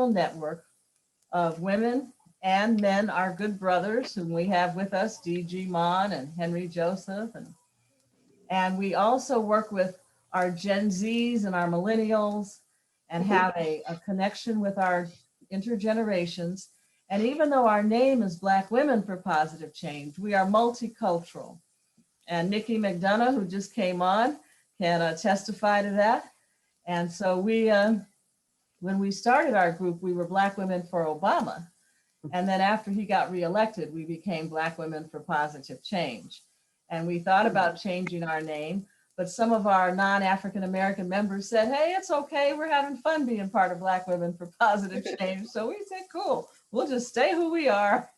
network of women and men, our good brothers, whom we have with us, D.G. Mon and Henry Joseph. And we also work with our Gen Zs and our millennials and have a connection with our intergenerations. And even though our name is Black Women for Positive Change, we are multicultural. And Nikki McDonough, who just came on, can testify to that. And so when we started our group, we were Black Women for Obama. And then after he got reelected, we became Black Women for Positive Change. And we thought about changing our name, but some of our non-African American members said, hey, it's okay, we're having fun being part of Black Women for Positive Change. So we said, cool, we'll just stay who we are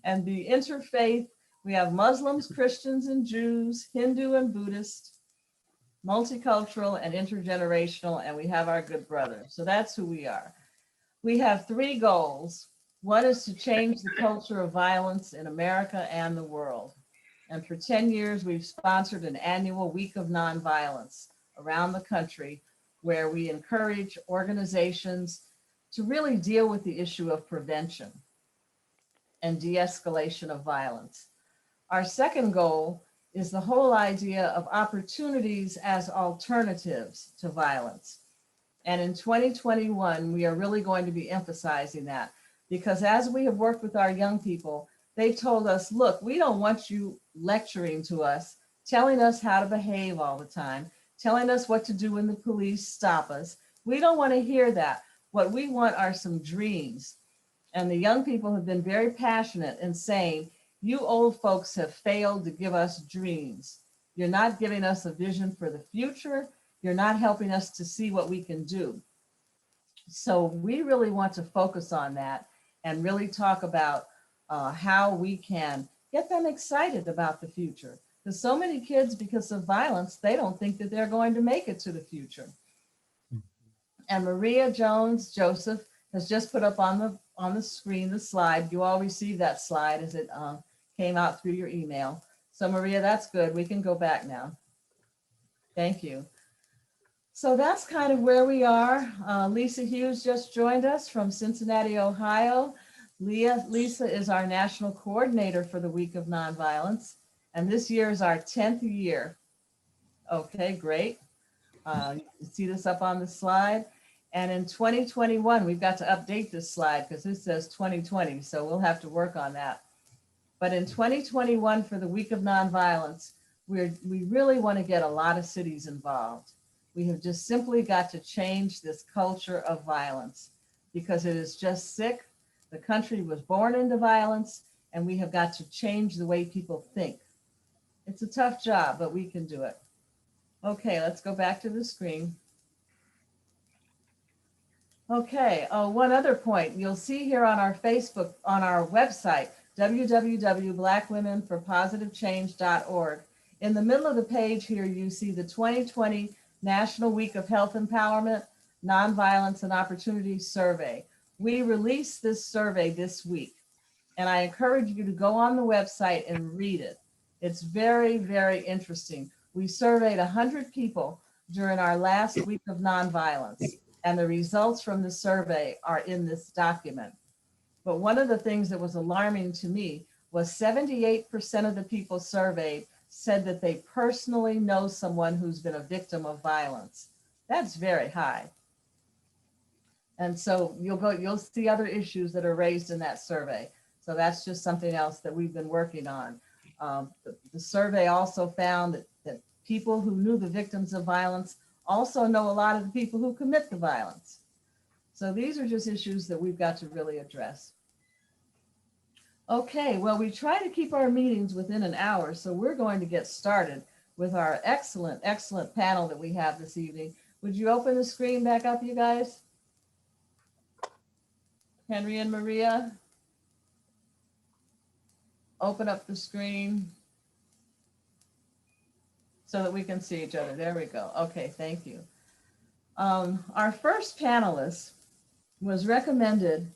and be interfaith. We have Muslims, Christians, and Jews, Hindu and Buddhist, multicultural and intergenerational, and we have our good brother. So that's who we are. We have 3 goals. One is to change the culture of violence in America and the world. And for 10 years, we've sponsored an annual week of nonviolence around the country where we encourage organizations to really deal with the issue of prevention and de-escalation of violence. Our second goal is the whole idea of opportunities as alternatives to violence. And in 2021, we are really going to be emphasizing that because as we have worked with our young people, they told us, look, we don't want you lecturing to us, telling us how to behave all the time, telling us what to do when the police stop us. We don't want to hear that. What we want are some dreams. And the young people have been very passionate in saying, you old folks have failed to give us dreams. You're not giving us a vision for the future. You're not helping us to see what we can do. So we really want to focus on that and really talk about how we can get them excited about the future. Because so many kids, because of violence, they don't think that they're going to make it to the future. And Maria Jones Joseph has just put up on the screen the slide. You all received that slide as it came out through your email. So Maria, that's good. We can go back now. Thank you. So that's kind of where we are. Lisa Hughes just joined us from Cincinnati, Ohio. Lisa is our national coordinator for the Week of Nonviolence, and this year is our 10th year. Okay, great. You can see this up on the slide. And in 2021, we've got to update this slide because this says 2020, so we'll have to work on that. But in 2021, for the Week of Nonviolence, we really want to get a lot of cities involved. We have just simply got to change this culture of violence because it is just sick. The country was born into violence, and we have got to change the way people think. It's a tough job, but we can do it. Okay, let's go back to the screen. Okay, one other point. You'll see here on our Facebook, on our website, www.blackwomenforpositivechange.org. In the middle of the page here, you see the 2020 National Week of Health Empowerment, Nonviolence and Opportunity Survey. We released this survey this week, and I encourage you to go on the website and read it. It's very, very interesting. We surveyed 100 people during our last week of nonviolence, and the results from the survey are in this document. But one of the things that was alarming to me was 78% of the people surveyed said that they personally know someone who's been a victim of violence. That's very high. And so you'll see other issues that are raised in that survey. So that's just something else that we've been working on. The survey also found that people who knew the victims of violence also know a lot of the people who commit the violence. So these are just issues that we've got to really address. Okay, well, we try to keep our meetings within an hour, so we're going to get started with our excellent, excellent panel that we have this evening. Would you open the screen back up, you guys? Henry and Maria, open up the screen so that we can see each other. There we go. Okay, thank you. Our first panelist was recommended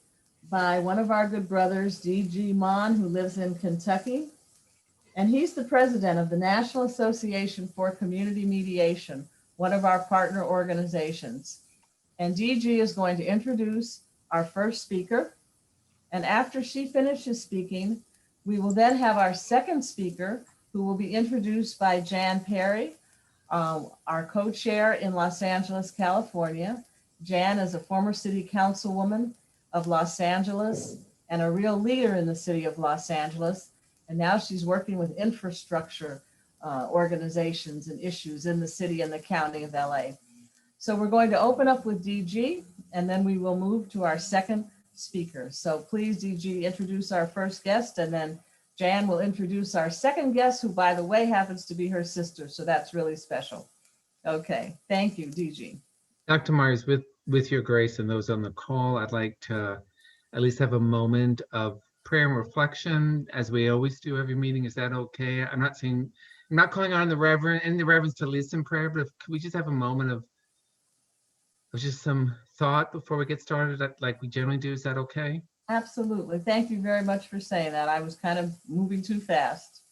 by one of our good brothers, D.G. Mon, who lives in Kentucky. And he's the president of the National Association for Community Mediation, one of our partner organizations. And D.G. is going to introduce our first speaker. And after she finishes speaking, we will then have our second speaker, who will be introduced by Jan Perry, our co-chair in Los Angeles, California. Jan is a former city councilwoman of Los Angeles and a real leader in the city of Los Angeles. And now she's working with infrastructure organizations and issues in the city and the county of LA. So we're going to open up with DG, and then we will move to our second speaker. So please, DG, introduce our first guest, and then Jan will introduce our second guest, who, by the way, happens to be her sister. So that's really special. Okay, thank you, DG. Dr. Myers, with your grace and those on the call, I'd like to at least have a moment of prayer and reflection, as we always do every meeting. Is that okay? I'm not calling on the reverends to lead some prayer, but could we just have a moment of just some thought before we get started, like we generally do? Is that okay? Absolutely. Thank you very much for saying that. I was kind of moving too fast.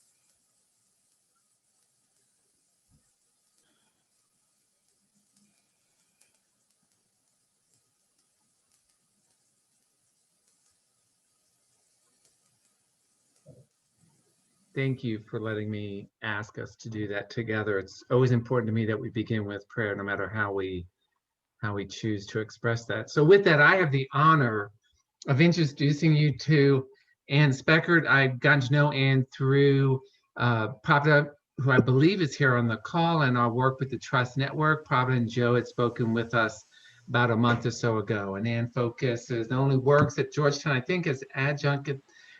Thank you for letting me ask us to do that together. It's always important to me that we begin with prayer, no matter how we choose to express that. So with that, I have the honor of introducing you to Ann Speckard. I've gotten to know Ann through Pravda, who I believe is here on the call, and our work with the Trust Network. Pravda and Joe had spoken with us about a month or so ago, and Ann focuses, not only works at Georgetown, I think, as adjunct at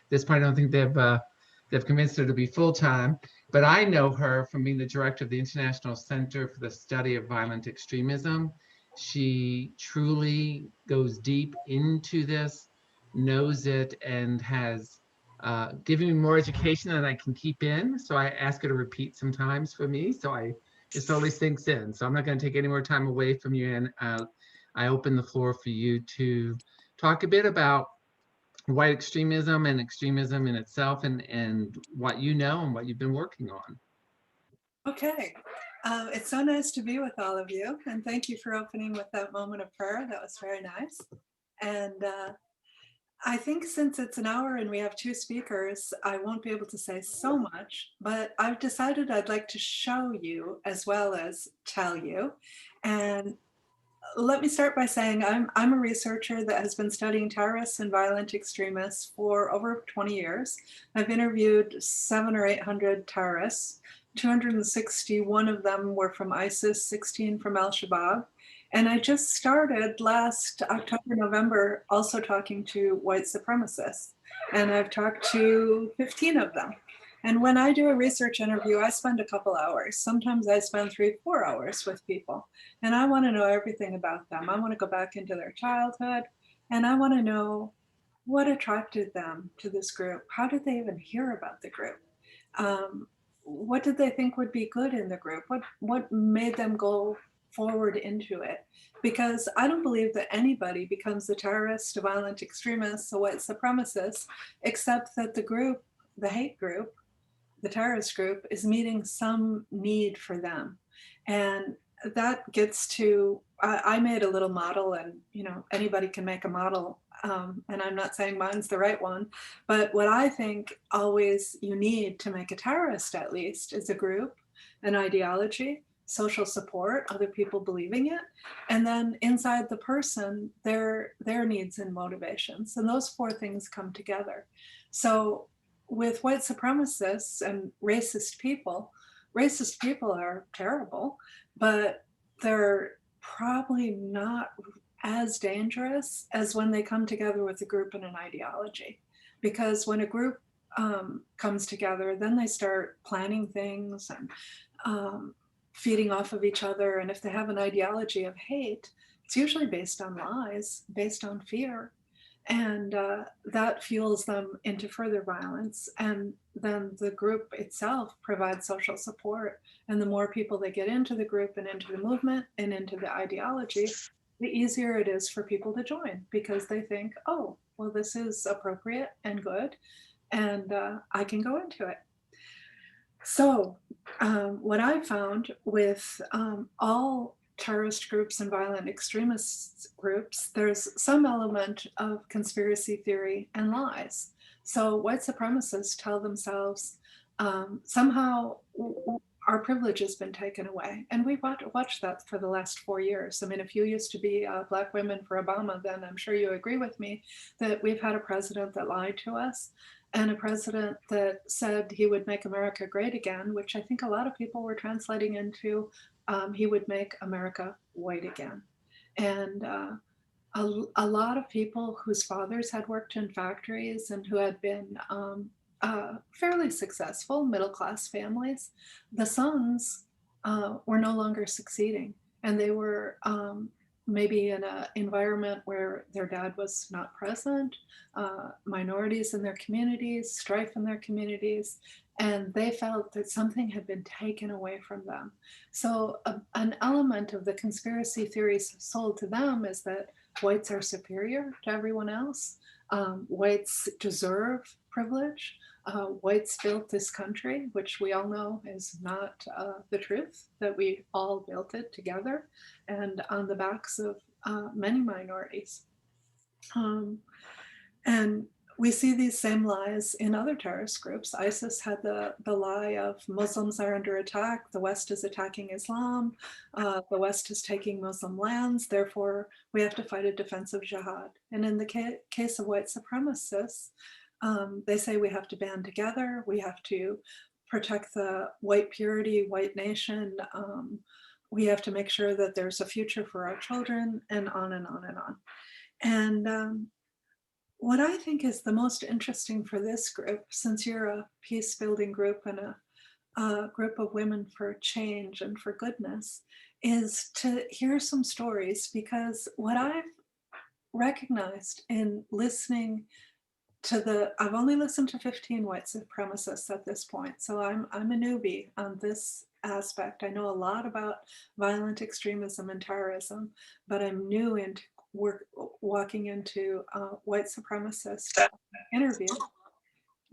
this point. I don't think they've convinced her to be full-time, but I know her from being the director of the International Center for the Study of Violent Extremism. She truly goes deep into this, knows it, and has given me more education than I can keep in. So I ask her to repeat sometimes for me, so it slowly sinks in. So I'm not going to take any more time away from you, and I open the floor for you to talk a bit about white extremism and extremism in itself, and what you know and what you've been working on. Okay. It's so nice to be with all of you, and thank you for opening with that moment of prayer. That was very nice. And I think since it's an hour and we have two speakers, I won't be able to say so much, but I've decided I'd like to show you as well as tell you. And let me start by saying I'm a researcher that has been studying terrorists and violent extremists for over 20 years. I've interviewed 700 or 800 terrorists. 261 of them were from ISIS, 16 from Al-Shabaab. And I just started last October, November, also talking to white supremacists. And I've talked to 15 of them. And when I do a research interview, I spend a couple hours. Sometimes I spend 3-4 hours with people. And I want to know everything about them. I want to go back into their childhood. And I want to know what attracted them to this group. How did they even hear about the group? What did they think would be good in the group? What made them go forward into it? Because I don't believe that anybody becomes a terrorist, a violent extremist, a white supremacist, except that the group, the hate group, the terrorist group, is meeting some need for them. And that gets to, I made a little model, and anybody can make a model, and I'm not saying mine's the right one, but what I think always you need to make a terrorist, at least, is a group, an ideology, social support, other people believing it, and then inside the person, their needs and motivations. And those four things come together. So with white supremacists and racist people are terrible, but they're probably not as dangerous as when they come together with a group and an ideology. Because when a group comes together, then they start planning things and feeding off of each other. And if they have an ideology of hate, it's usually based on lies, based on fear. And that fuels them into further violence. And then the group itself provides social support. And the more people they get into the group and into the movement and into the ideology, the easier it is for people to join, because they think, oh, well, this is appropriate and good, and I can go into it. So what I found with all terrorist groups and violent extremist groups, there's some element of conspiracy theory and lies. So white supremacists tell themselves somehow our privilege has been taken away. And we've watched that for the last 4 years. I mean, if you used to be Black women for Obama, then I'm sure you agree with me that we've had a president that lied to us and a president that said he would make America great again, which I think a lot of people were translating into he would make America white again. And a lot of people whose fathers had worked in factories and who had been fairly successful middle-class families, the sons were no longer succeeding. And they were maybe in an environment where their dad was not present, minorities in their communities, strife in their communities, and they felt that something had been taken away from them. So an element of the conspiracy theories sold to them is that whites are superior to everyone else. Whites deserve privilege. Whites built this country, which we all know is not the truth, that we all built it together and on the backs of many minorities. And we see these same lies in other terrorist groups. ISIS had the lie of Muslims are under attack, the West is attacking Islam, the West is taking Muslim lands, therefore we have to fight a defensive jihad. And in the case of white supremacists, they say we have to band together, we have to protect the white purity, white nation, we have to make sure that there's a future for our children, and on and on and on. And what I think is the most interesting for this group, since you're a peace building group and a group of women for change and for goodness, is to hear some stories, because what I've recognized in listening to I've only listened to 15 white supremacists at this point, so I'm a newbie on this aspect. I know a lot about violent extremism and terrorism, but I'm new into walking into white supremacist interviews.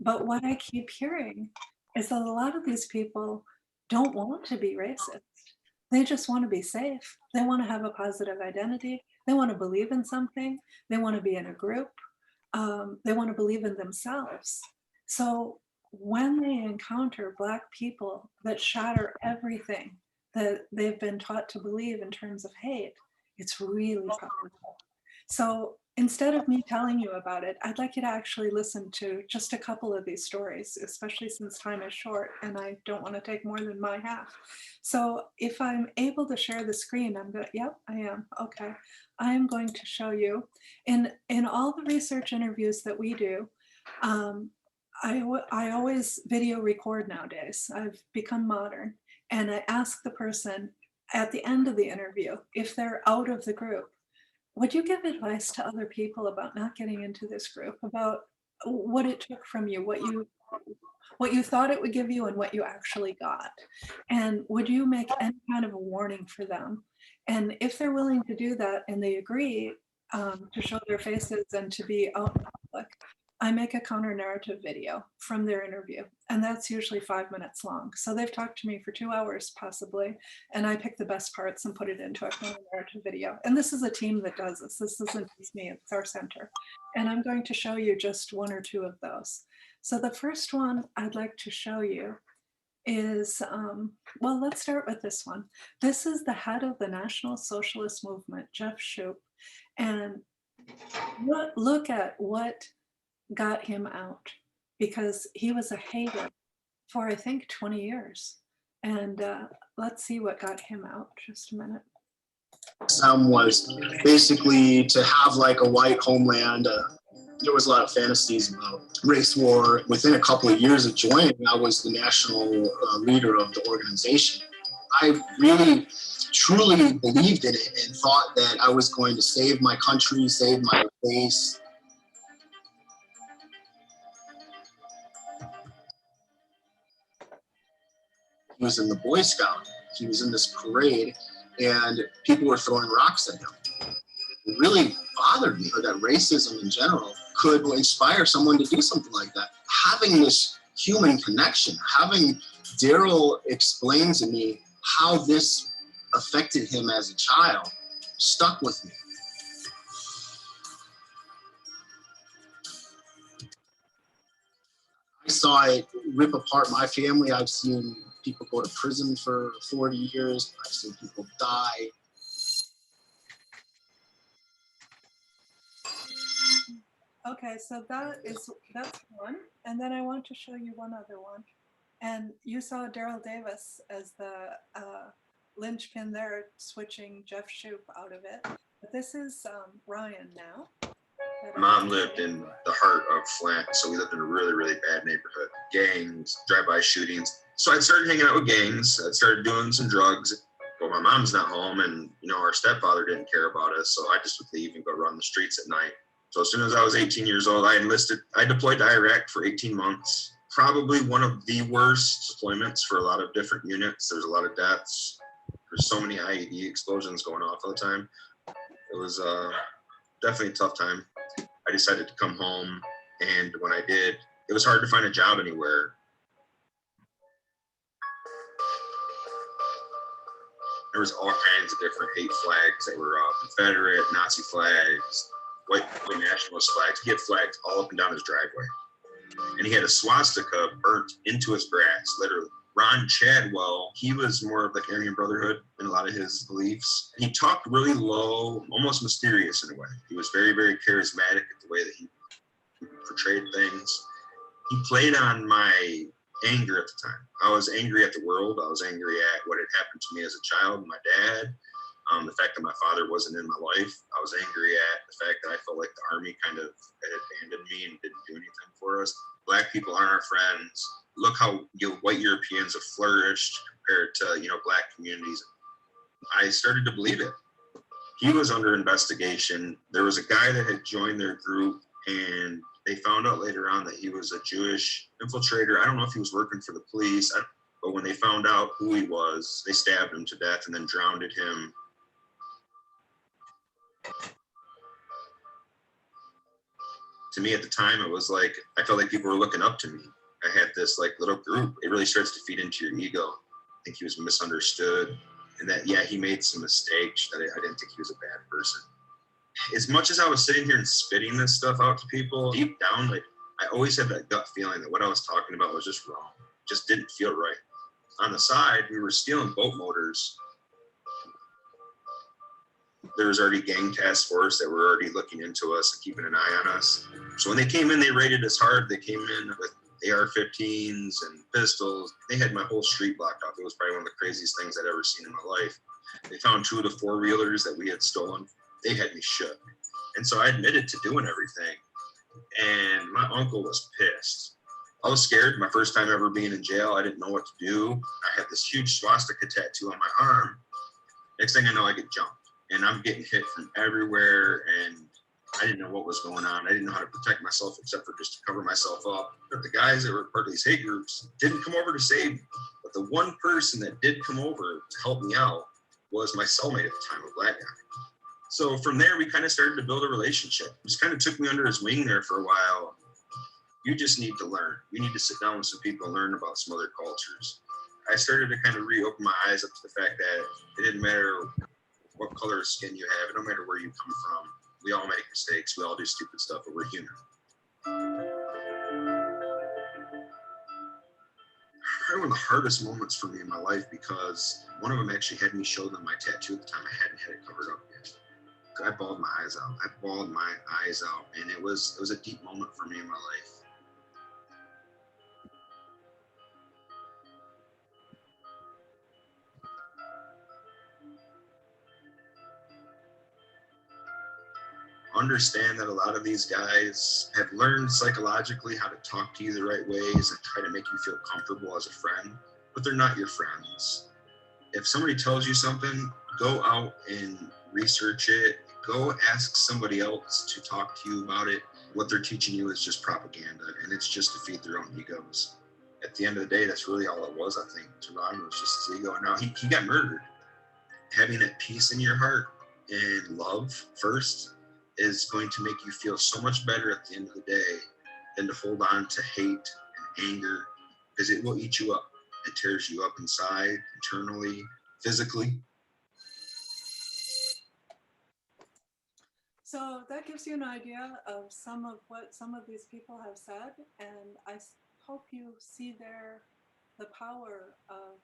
But what I keep hearing is that a lot of these people don't want to be racist. They just want to be safe. They want to have a positive identity. They want to believe in something. They want to be in a group. They want to believe in themselves. So when they encounter Black people that shatter everything that they've been taught to believe in terms of hate, it's really powerful. So instead of me telling you about it, I'd like you to actually listen to just a couple of these stories, especially since time is short and I don't want to take more than my half. So if I'm able to share the screen, I'm going to, yep, I am. Okay. I am going to show you in all the research interviews that we do. I always video record nowadays. I've become modern, and I ask the person at the end of the interview, if they're out of the group, would you give advice to other people about not getting into this group, about what it took from you, what you thought it would give you and what you actually got? And would you make any kind of a warning for them? And if they're willing to do that and they agree to show their faces and to be out in public, I make a counter narrative video from their interview, and that's usually 5 minutes long. So they've talked to me for 2 hours possibly, and I pick the best parts and put it into a counter narrative video. And this is a team that does this. This isn't just me, it's our center. And I'm going to show you just 1 or 2 of those. So the first one I'd like to show you is, well, let's start with this one. This is the head of the National Socialist Movement, Jeff Shoup. And look at what got him out, because he was a hater for I think 20 years. And let's see what got him out. Just a minute. Was basically to have like a white homeland. There was a lot of fantasies about race war. Within a couple of years of joining, I was the national leader of the organization. I really, truly believed in it and thought that I was going to save my country, save my race. He was in the Boy Scout. He was in this parade, and people were throwing rocks at him. It really bothered me that racism in general could inspire someone to do something like that. Having this human connection, having Daryl explain to me how this affected him as a child stuck with me. I saw it rip apart my family. I've seen people go to prison for 40 years. I've seen people die. Okay, so that's one. And then I want to show you one other one. And you saw Daryl Davis as the linchpin there, switching Jeff Shoup out of it. But this is Ryan now. Mom lived in the heart of Flint, so we lived in a really, really bad neighborhood. Gangs, drive-by shootings. So I started hanging out with gangs. I started doing some drugs, but my mom's not home, and our stepfather didn't care about us, so I just would leave and go run the streets at night. So as soon as I was 18 years old, I deployed to Iraq for 18 months. Probably one of the worst deployments for a lot of different units. There's a lot of deaths. There's so many IED explosions going off all the time. It was definitely a tough time. I decided to come home, and when I did, it was hard to find a job anywhere. There was all kinds of different hate flags that were Confederate, Nazi flags, white nationalist flags. He had flags all up and down his driveway. And he had a swastika burnt into his grass, literally. Ron Chadwell, he was more of like Aryan Brotherhood in a lot of his beliefs. He talked really low, almost mysterious in a way. He was very, very charismatic at the way that he portrayed things. He played on my anger at the time. I was angry at the world. I was angry at what had happened to me as a child, my dad, the fact that my father wasn't in my life. I was angry at the fact that I felt like the Army kind of had abandoned me and didn't do anything for us. Black people aren't our friends. Look how white Europeans have flourished compared to Black communities. I started to believe it. He was under investigation. There was a guy that had joined their group, and they found out later on that he was a Jewish infiltrator. I don't know if he was working for the police, but when they found out who he was, they stabbed him to death and then drowned him. To me at the time, it was like, I felt like people were looking up to me. I had this like little group. It really starts to feed into your ego. I think he was misunderstood, and that, yeah, he made some mistakes, that I didn't think he was a bad person. As much as I was sitting here and spitting this stuff out to people, deep down, like, I always had that gut feeling that what I was talking about was just wrong. Just didn't feel right. On the side, we were stealing boat motors. There was already gang task force that were already looking into us and keeping an eye on us. So when they came in, they raided us hard. They came in with AR-15s and pistols. They had my whole street blocked off. It was probably one of the craziest things I'd ever seen in my life. They found 2 of the 4-wheelers that we had stolen. They had me shook. And so I admitted to doing everything. And my uncle was pissed. I was scared. My first time ever being in jail, I didn't know what to do. I had this huge swastika tattoo on my arm. Next thing I know, I get jumped. And I'm getting hit from everywhere, and I didn't know what was going on. I didn't know how to protect myself except for just to cover myself up. But the guys that were part of these hate groups didn't come over to save me. But the one person that did come over to help me out was my cellmate at the time, a Black guy. So from there, we kind of started to build a relationship. Just kind of took me under his wing there for a while. You just need to learn. You need to sit down with some people and learn about some other cultures. I started to kind of reopen my eyes up to the fact that it didn't matter what color of skin you have, it don't matter where you come from. We all make mistakes, we all do stupid stuff, but we're human. Probably one of the hardest moments for me in my life, because one of them actually had me show them my tattoo at the time. I hadn't had it covered up yet. I bawled my eyes out. And it was a deep moment for me in my life. Understand that a lot of these guys have learned psychologically how to talk to you the right ways and try to make you feel comfortable as a friend, but they're not your friends. If somebody tells you something, go out and research it. Go ask somebody else to talk to you about it. What they're teaching you is just propaganda, and it's just to feed their own egos. At the end of the day, that's really all it was, I think, to Ron, was just his ego. Now, he got murdered. Having that peace in your heart and love first is going to make you feel so much better at the end of the day than to hold on to hate and anger, because it will eat you up. It tears you up inside, internally, physically. So that gives you an idea of some of what some of these people have said, and I hope you see the power of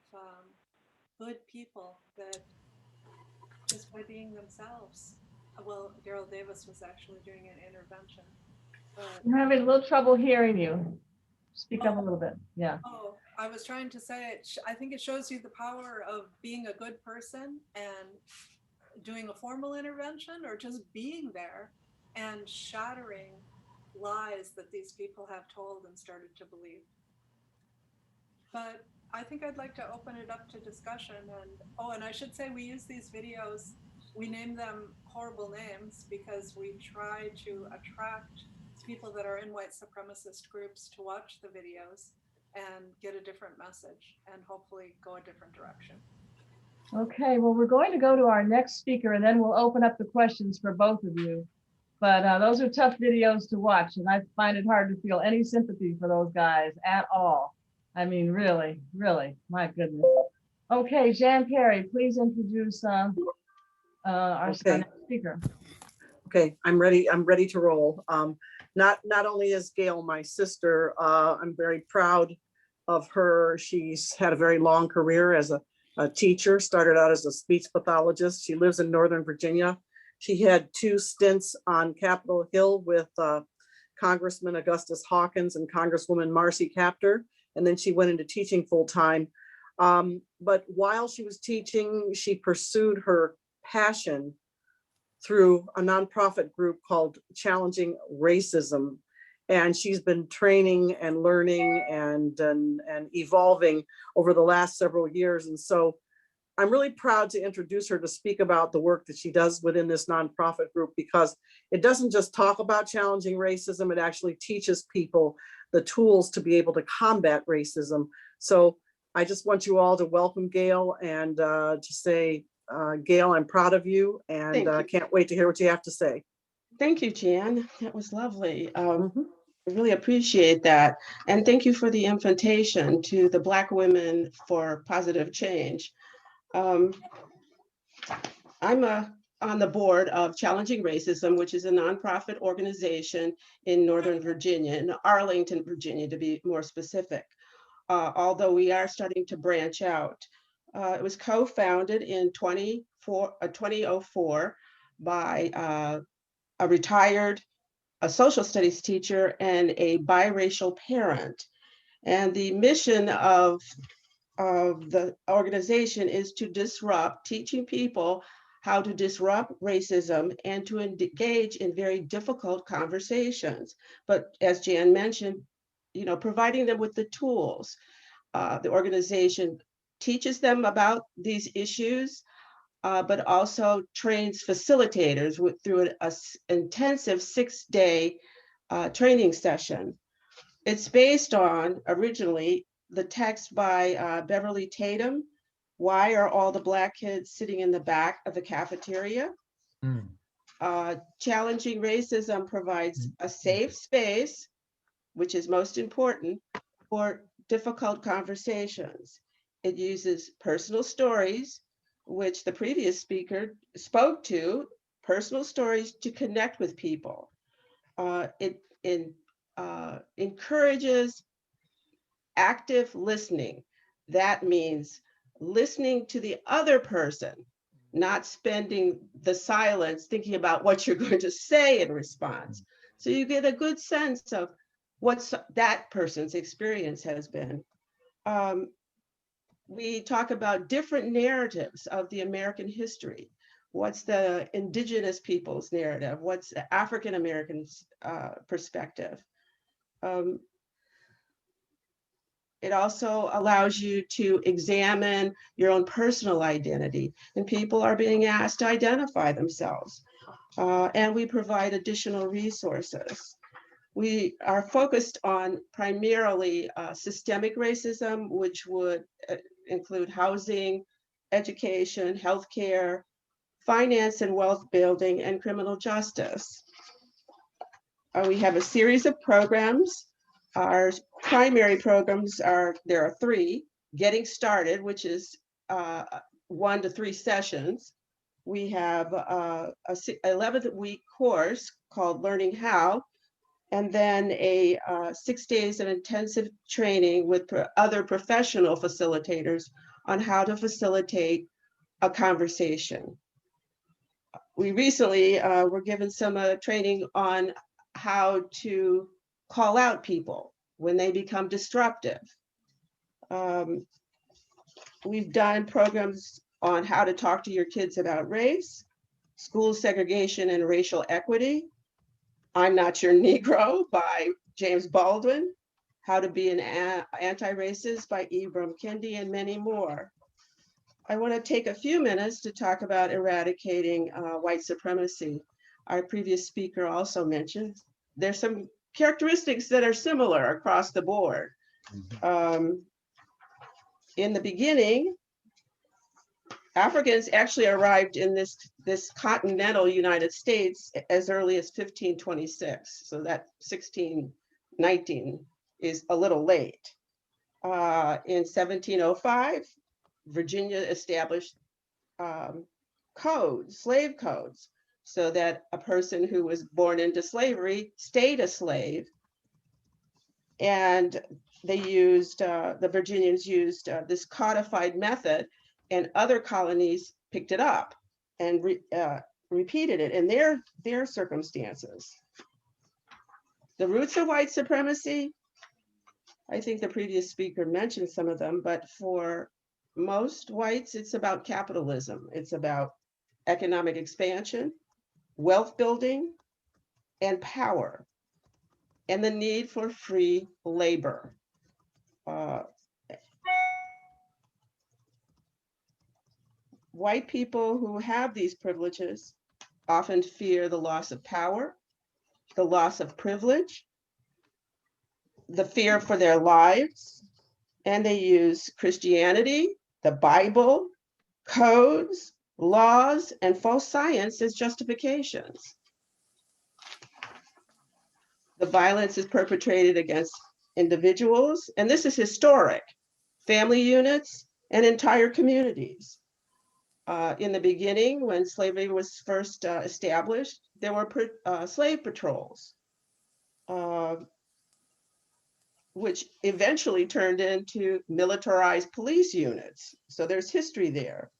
good people that just by being themselves. Well, Daryl Davis was actually doing an intervention, but I'm having a little trouble hearing you. Speak up a little bit. Yeah. oh, I was trying to say I think it shows you the power of being a good person and doing a formal intervention or just being there and shattering lies that these people have told and started to believe. But I think I'd like to open it up to discussion. And oh, and I should say we use these videos, we name them horrible names because we try to attract people that are in white supremacist groups to watch the videos and get a different message and hopefully go a different direction. Okay, well, we're going to go to our next speaker and then we'll open up the questions for both of you. But those are tough videos to watch, and I find it hard to feel any sympathy for those guys at all. I mean, really, really, my goodness. Okay, Jan Perry, please introduce our next speaker. Okay, I'm ready. I'm ready to roll. Not only is Gail my sister, I'm very proud of her. She's had a very long career as a teacher, started out as a speech pathologist. She lives in Northern Virginia. She had 2 stints on Capitol Hill with Congressman Augustus Hawkins and Congresswoman Marcy Kaptur, and then she went into teaching full time. But while she was teaching, she pursued her passion through a nonprofit group called Challenging Racism. And she's been training and learning and evolving over the last several years. And so I'm really proud to introduce her to speak about the work that she does within this nonprofit group, because it doesn't just talk about challenging racism, it actually teaches people the tools to be able to combat racism. So I just want you all to welcome Gail and to say, Gail, I'm proud of you and can't wait to hear what you have to say. Thank you, Jan. That was lovely. I really appreciate that. And thank you for the invitation to the Black Women for Positive Change. I'm on the board of Challenging Racism, which is a nonprofit organization in Northern Virginia, in Arlington, Virginia, to be more specific. Although we are starting to branch out. It was co-founded in 2004 by a retired social studies teacher and a biracial parent. And the mission of the organization is to disrupt, teaching people how to disrupt racism and to engage in very difficult conversations. But as Jan mentioned, providing them with the tools. The organization teaches them about these issues, but also trains facilitators through an intensive 6-day training session. It's based on, originally, the text by Beverly Tatum, Why Are All the Black Kids Sitting in the Back of the Cafeteria? Challenging Racism provides a safe space, which is most important, for difficult conversations. It uses personal stories, which the previous speaker spoke to, personal stories to connect with people. It encourages active listening. That means listening to the other person, not spending the silence thinking about what you're going to say in response. So you get a good sense of what that person's experience has been. We talk about different narratives of the American history. What's the indigenous people's narrative? What's the African Americans' perspective? It also allows you to examine your own personal identity, and people are being asked to identify themselves. And we provide additional resources. We are focused on primarily systemic racism, which would include housing, education, healthcare, finance and wealth building, and criminal justice. We have a series of programs. Our primary programs there are 3. Getting Started, which is 1 to 3 sessions. We have a 11th-week course called Learning How, and then a 6 days of intensive training with other professional facilitators on how to facilitate a conversation. We recently were given some training on how to call out people when they become disruptive. We've done programs on how to talk to your kids about race, school segregation and racial equity, I'm Not Your Negro by James Baldwin, How to Be an Anti-Racist by Ibram Kendi, and many more. I want to take a few minutes to talk about eradicating white supremacy. Our previous speaker also mentioned there's some characteristics that are similar across the board. In the beginning, Africans actually arrived in this continental United States as early as 1526. So that 1619 is a little late. In 1705, Virginia established slave codes, so that a person who was born into slavery stayed a slave. And they used, the Virginians used this codified method, and other colonies picked it up and repeated it in their circumstances. The roots of white supremacy, I think the previous speaker mentioned some of them, but for most whites, it's about capitalism. It's about economic expansion, wealth building, and power, and the need for free labor. White people who have these privileges often fear the loss of power, the loss of privilege, the fear for their lives, and they use Christianity, the Bible, codes, laws, and false science as justifications. The violence is perpetrated against individuals, and this is historic, family units, and entire communities. In the beginning, when slavery was first established, there were slave patrols, which eventually turned into militarized police units. So there's history there.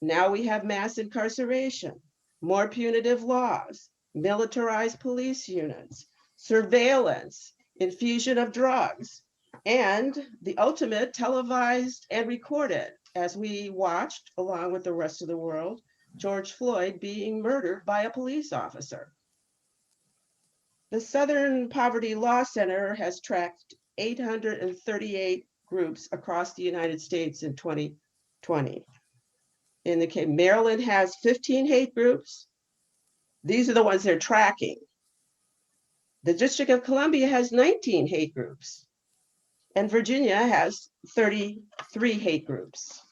Now we have mass incarceration, more punitive laws, militarized police units, surveillance, infusion of drugs, and the ultimate televised and recorded, as we watched, along with the rest of the world, George Floyd being murdered by a police officer. The Southern Poverty Law Center has tracked 838 groups across the United States in 2020. In the case, Maryland has 15 hate groups. These are the ones they're tracking. The District of Columbia has 19 hate groups, and Virginia has 33 hate groups.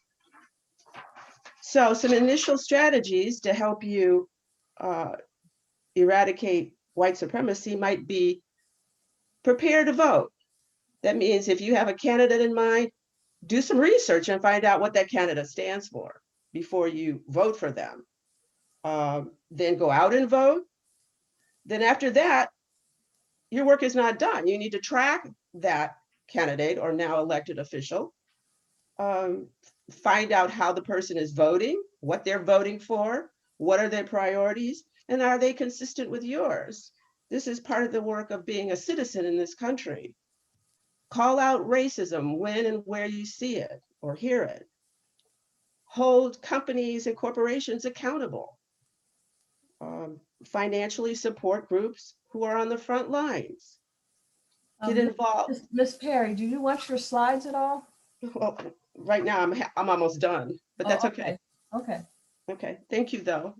So some initial strategies to help you eradicate white supremacy might be prepare to vote. That means if you have a candidate in mind, do some research and find out what that candidate stands for before you vote for them. Then go out and vote. Then after that, your work is not done. You need to track that candidate or now elected official. Find out how the person is voting, what they're voting for, what are their priorities, and are they consistent with yours? This is part of the work of being a citizen in this country. Call out racism when and where you see it or hear it. Hold companies and corporations accountable. Financially support groups who are on the front lines. Get involved. Ms. Perry, do you watch your slides at all? Well, right now I'm almost done, but that's okay. Okay. Okay, thank you though.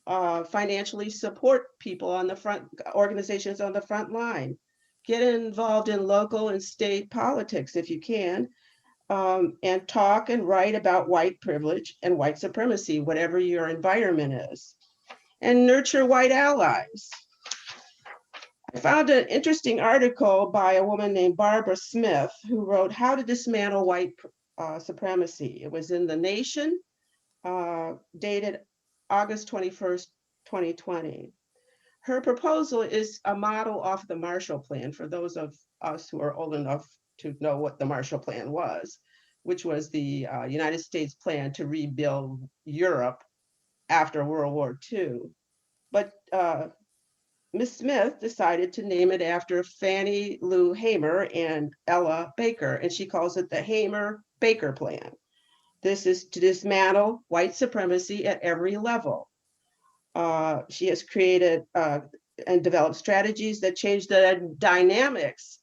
Okay. Financially support people on the front, organizations on the front line. Get involved in local and state politics if you can, and talk and write about white privilege and white supremacy, whatever your environment is. And nurture white allies. I found an interesting article by a woman named Barbara Smith, who wrote How to Dismantle White Supremacy. It was in The Nation, dated August 21st, 2020. Her proposal is a model off the Marshall Plan, for those of us who are old enough to know what the Marshall Plan was, which was the United States plan to rebuild Europe after World War II. But Ms. Smith decided to name it after Fannie Lou Hamer and Ella Baker, and she calls it the Hamer-Baker Plan. This is to dismantle white supremacy at every level. She has created and developed strategies that change the dynamics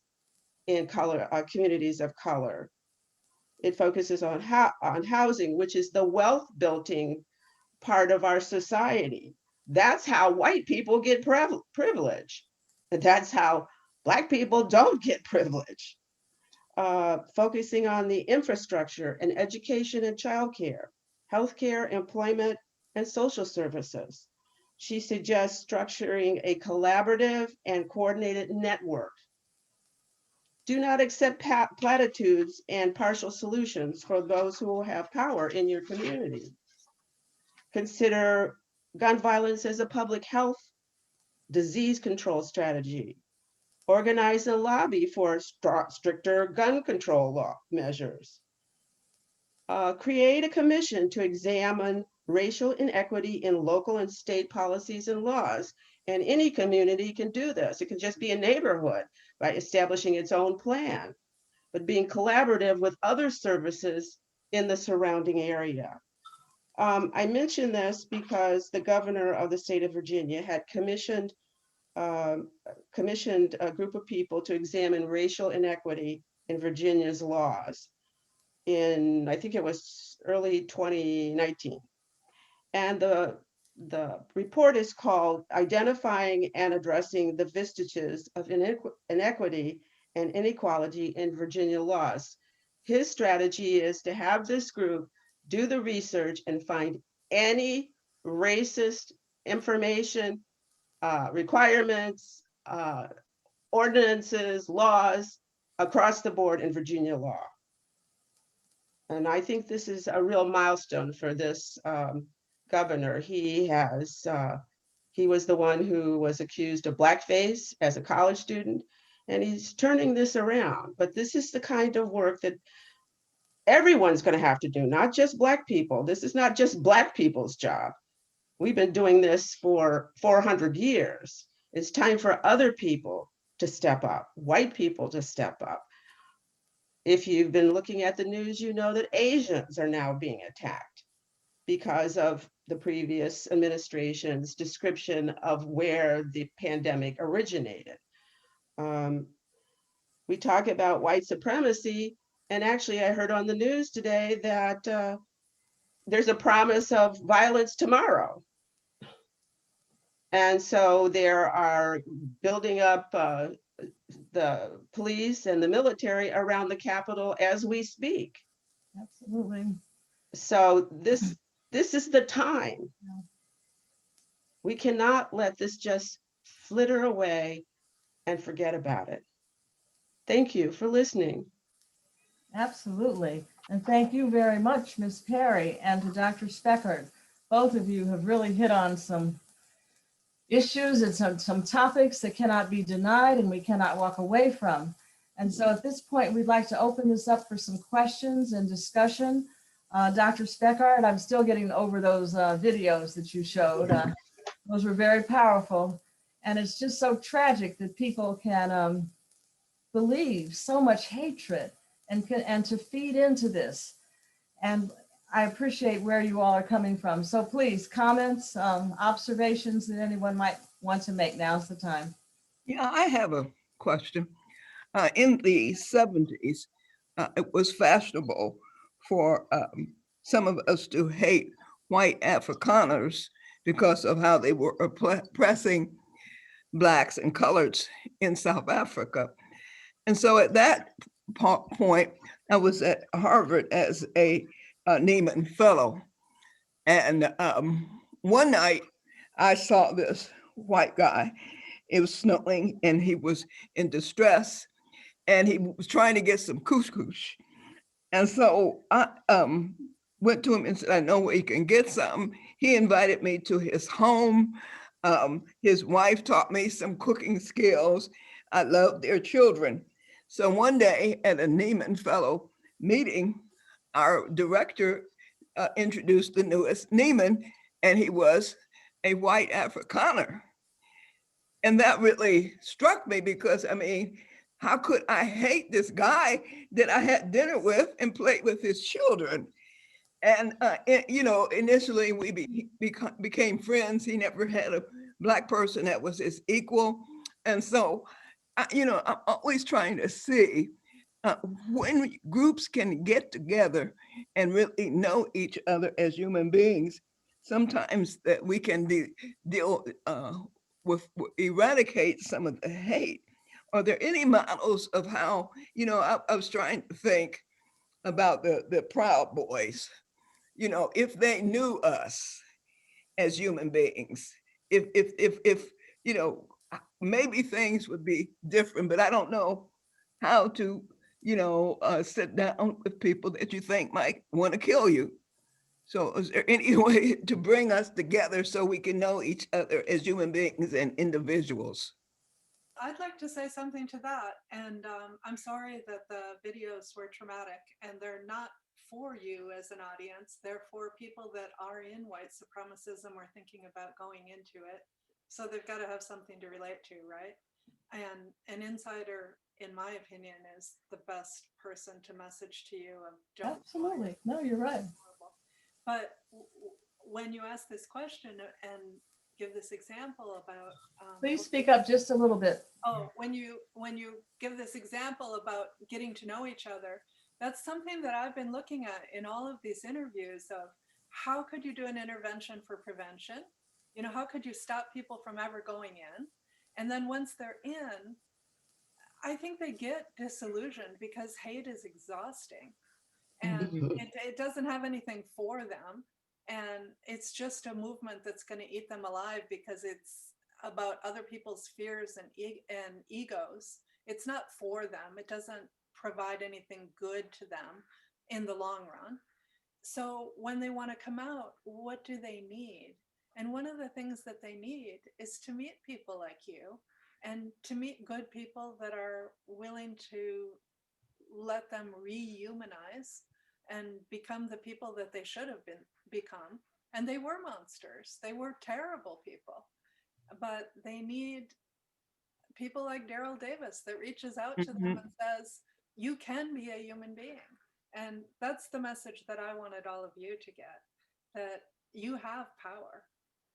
in communities of color. It focuses on housing, which is the wealth building part of our society. That's how white people get privilege. And that's how Black people don't get privilege. Focusing on the infrastructure and education and childcare, healthcare, employment, and social services. She suggests structuring a collaborative and coordinated network. Do not accept platitudes and partial solutions for those who will have power in your community. Consider gun violence as a public health disease control strategy. Organize a lobby for stricter gun control law measures. Create a commission to examine racial inequity in local and state policies and laws. And any community can do this. It can just be a neighborhood by establishing its own plan, but being collaborative with other services in the surrounding area. I mention this because the governor of the state of Virginia had commissioned a group of people to examine racial inequity in Virginia's laws in, I think it was early 2019. And the report is called Identifying and Addressing the Vestiges of Inequity and Inequality in Virginia Laws. His strategy is to have this group do the research and find any racist information, requirements, ordinances, laws across the board in Virginia law. And I think this is a real milestone for this governor. He was the one who was accused of blackface as a college student, and he's turning this around. But this is the kind of work that everyone's going to have to do, not just Black people. This is not just Black people's job. We've been doing this for 400 years. It's time for other people to step up, white people to step up. If you've been looking at the news, you know that Asians are now being attacked because of the previous administration's description of where the pandemic originated. We talk about white supremacy, and actually I heard on the news today that there's a promise of violence tomorrow. And so there are building up the police and the military around the Capitol as we speak. Absolutely. So this is the time. Yeah. We cannot let this just flitter away and forget about it. Thank you for listening. Absolutely. And thank you very much, Ms. Perry, and to Dr. Speckard. Both of you have really hit on some issues and some topics that cannot be denied and we cannot walk away from. And so at this point, we'd like to open this up for some questions and discussion. Dr. Speckard, I'm still getting over those videos that you showed. Those were very powerful. And it's just so tragic that people can believe so much hatred and to feed into this. And I appreciate where you all are coming from. So please, comments, observations that anyone might want to make. Now's the time. Yeah, I have a question. In the 70s, it was fashionable for some of us to hate white Afrikaners because of how they were oppressing Blacks and coloreds in South Africa. And so at that point, I was at Harvard as a Nieman Fellow. And one night I saw this white guy. It was snowing and he was in distress and he was trying to get some couscous. And so I went to him and said, I know where you can get some. He invited me to his home. His wife taught me some cooking skills. I love their children. So one day at a Neiman Fellow meeting, our director introduced the newest Neiman, and he was a white Afrikaner. And that really struck me because, I mean, how could I hate this guy that I had dinner with and played with his children? And, you know, initially we became friends. He never had a Black person that was his equal. And so, you know, I'm always trying to see when groups can get together and really know each other as human beings, sometimes that we can deal with, eradicate some of the hate. Are there any models of how, you know, I was trying to think about the Proud Boys, you know, if they knew us as human beings, if you know, maybe things would be different, but I don't know how to, you know, sit down with people that you think might want to kill you. So is there any way to bring us together so we can know each other as human beings and individuals? I'd like to say something to that. And I'm sorry that the videos were traumatic, and they're not for you as an audience. They're for people that are in white supremacism or thinking about going into it. So they've got to have something to relate to, right? And an insider, in my opinion, is the best person to message to you of don't. Absolutely. No, you're right. But when you ask this question and give this example about Please speak up just a little bit. oh, when you give this example about getting to know each other, that's something that I've been looking at in all of these interviews of how could you do an intervention for prevention? You know, how could you stop people from ever going in? And then once they're in, I think they get disillusioned because hate is exhausting, and it doesn't have anything for them. And it's just a movement that's going to eat them alive because it's about other people's fears and egos. It's not for them. It doesn't provide anything good to them in the long run. So when they want to come out, what do they need? And one of the things that they need is to meet people like you and to meet good people that are willing to let them rehumanize and become the people that they should have become. And they were monsters. They were terrible people. But they need people like Daryl Davis that reaches out to them and says, you can be a human being. And that's the message that I wanted all of you to get, that you have power,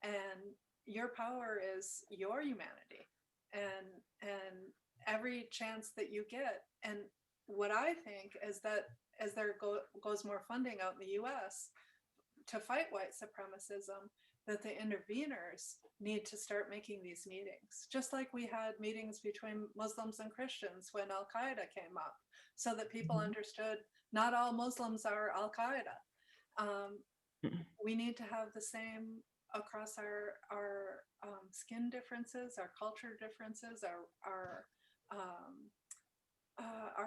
and your power is your humanity and every chance that you get. And what I think is that as there goes more funding out in the US to fight white supremacism, that the interveners need to start making these meetings, just like we had meetings between Muslims and Christians when Al-Qaeda came up, so that people understood not all Muslims are Al-Qaeda. We need to have the same across our skin differences, our culture differences, our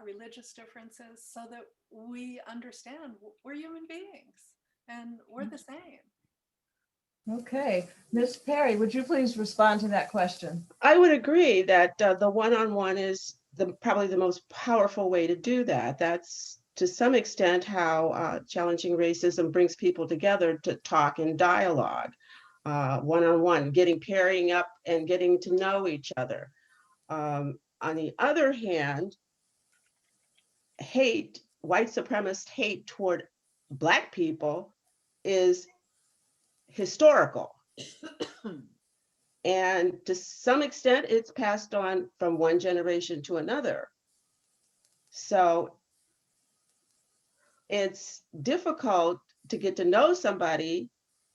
religious differences, so that we understand we're human beings and we're the same. Okay, Ms. Perry, would you please respond to that question? I would agree that the one-on-one is probably the most powerful way to do that. That's to some extent how challenging racism brings people together to talk and dialogue, one-on-one, pairing up and getting to know each other. On the other hand, white supremacist hate toward Black people is historical. And to some extent, it's passed on from one generation to another. So it's difficult to get to know somebody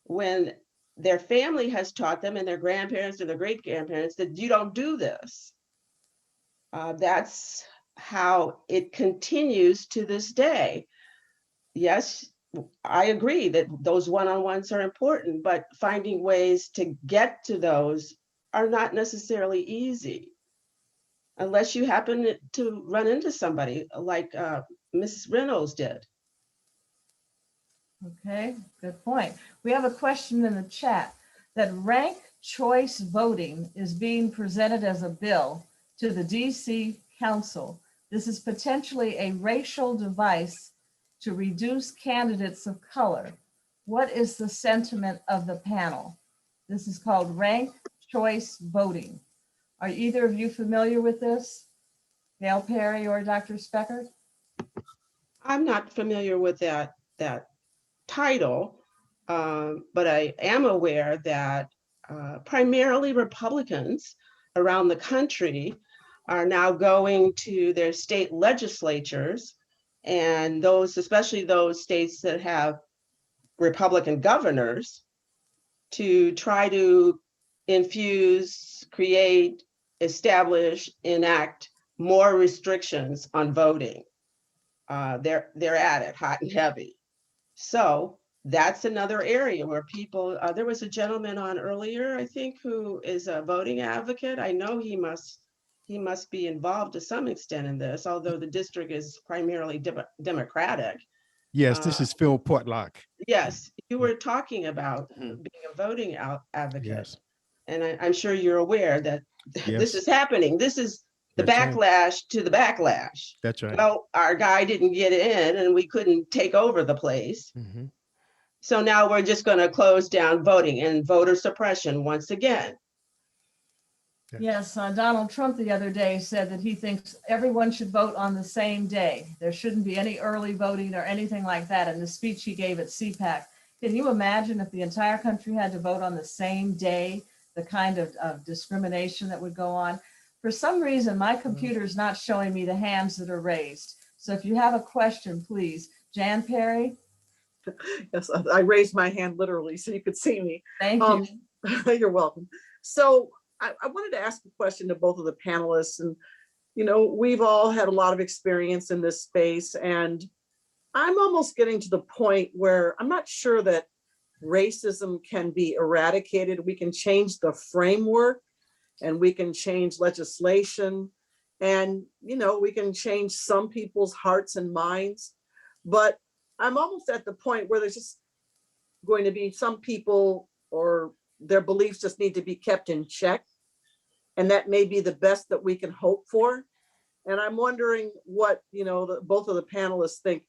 when their family has taught them, and their grandparents and their great-grandparents, that you don't do this. That's how it continues to this day. Yes, I agree that those one-on-ones are important, but finding ways to get to those are not necessarily easy, unless you happen to run into somebody like Mrs. Reynolds did. Okay, good point. We have a question in the chat that ranked choice voting is being presented as a bill to the DC Council. This is potentially a racial device to reduce candidates of color. What is the sentiment of the panel? This is called ranked choice voting. Are either of you familiar with this? Gail Perry or Dr. Speckard? I'm not familiar with that title, but I am aware that primarily Republicans around the country are now going to their state legislatures, and those, especially those states that have Republican governors, to try to infuse, create, establish, enact more restrictions on voting. They're at it hot and heavy. So that's another area where people, there was a gentleman on earlier, I think, who is a voting advocate. I know he must be involved to some extent in this, although the district is primarily Democratic. Yes, this is Phil Portlock. Yes, you were talking about being a voting advocate. Yes. And I'm sure you're aware that this Yes. is happening. This is the That's right. backlash to the backlash. That's right. Well, our guy didn't get in and we couldn't take over the place. Mhm. So now we're just going to close down voting and voter suppression once again. Yes, Donald Trump the other day said that he thinks everyone should vote on the same day. There shouldn't be any early voting or anything like that in the speech he gave at CPAC. Can you imagine if the entire country had to vote on the same day, the kind of discrimination that would go on? For some reason, my computer is not showing me the hands that are raised. So if you have a question, please. Jan Perry? Yes, I raised my hand literally so you could see me. Thank you. You're welcome. So I wanted to ask a question to both of the panelists. And, you know, we've all had a lot of experience in this space, and I'm almost getting to the point where I'm not sure that racism can be eradicated. We can change the framework and we can change legislation, and, you know, we can change some people's hearts and minds. But I'm almost at the point where there's just going to be some people, or their beliefs just need to be kept in check. And that may be the best that we can hope for. And I'm wondering what, you know, both of the panelists think.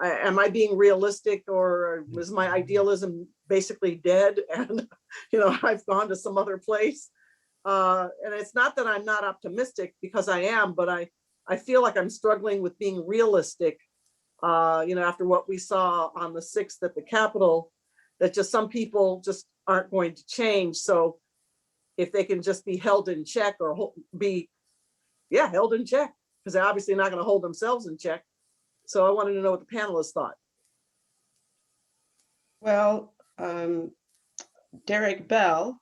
Am I being realistic, or is my idealism basically dead? And, you know, I've gone to some other place. And it's not that I'm not optimistic, because I am, but I feel like I'm struggling with being realistic. You know, after what we saw on the 6th at the Capitol, that just some people just aren't going to change. So if they can just be held in check, or be, yeah, held in check, because they're obviously not going to hold themselves in check. So I wanted to know what the panelists thought. Well, Derek Bell,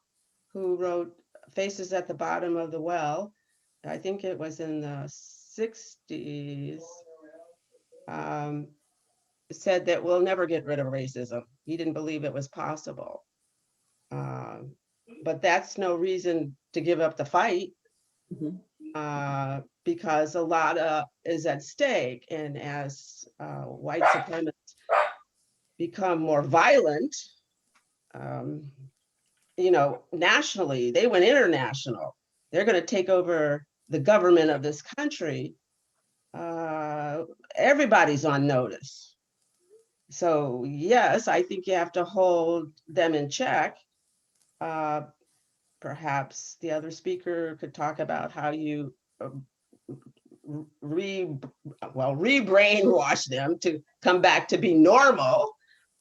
who wrote Faces at the Bottom of the Well, I think it was in the 60s, said that we'll never get rid of racism. He didn't believe it was possible. But that's no reason to give up the fight, because a lot is at stake. And as white supremacists become more violent, you know, nationally, they went international. They're going to take over the government of this country. Everybody's on notice. So yes, I think you have to hold them in check. Perhaps the other speaker could talk about how you re-brainwash them to come back to be normal,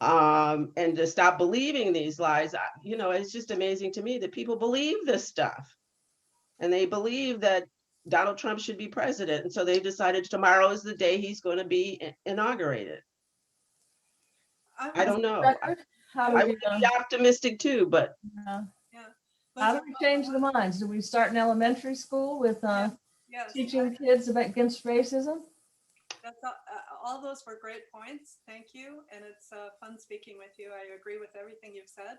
and to stop believing these lies. You know, it's just amazing to me that people believe this stuff, and they believe that Donald Trump should be president. And so they decided tomorrow is the day he's going to be inaugurated. I don't know. How I do we, would be optimistic too, but how do we change the minds? Do we start in elementary school with teaching kids against racism? That's all those were great points. Thank you. And it's fun speaking with you. I agree with everything you've said.